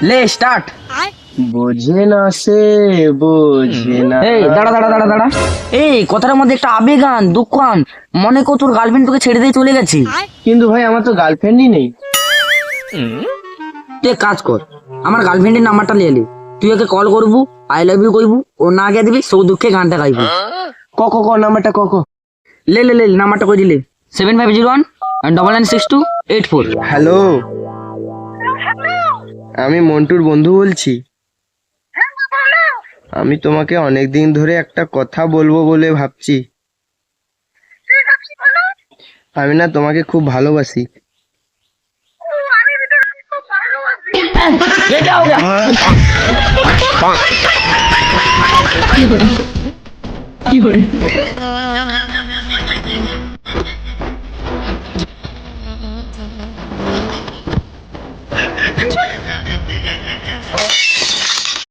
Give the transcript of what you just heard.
লে স্টার্ট। বোঝে না সে বোঝে না। এই দাঁড়া দাঁড়া দাঁড়া দাঁড়া, এই কথাটার মধ্যে একটা আবেগ আন, দুঃখ আন। মনে কর তোর গার্লফ্রেন্ড তোকে ছেড়ে দিয়ে চলে গেছে। কিন্তু ভাই আমার তো গার্লফ্রেন্ডই নেই। তুই এক কাজ কর, আমার গার্লফ্রেন্ডের নাম্বারটা নিয়ে এলি, তুই ওকে কল করবু, আই লাভ ইউ কইবু, ও না গিয়ে দিবি সৌ দুঃখে গানটা গাইবি। ক ক ক নাম্বারটা ক ক। লে লে লে নাম্বারটা কই দিলে 7501 996284। হ্যালো, আমি মন্টুর বন্ধু বলছি। আমি তোমাকে অনেকদিন ধরে একটা কথা বলবো বলে ভাবছি। আমি না তোমাকে খুব ভালোবাসি। কি করে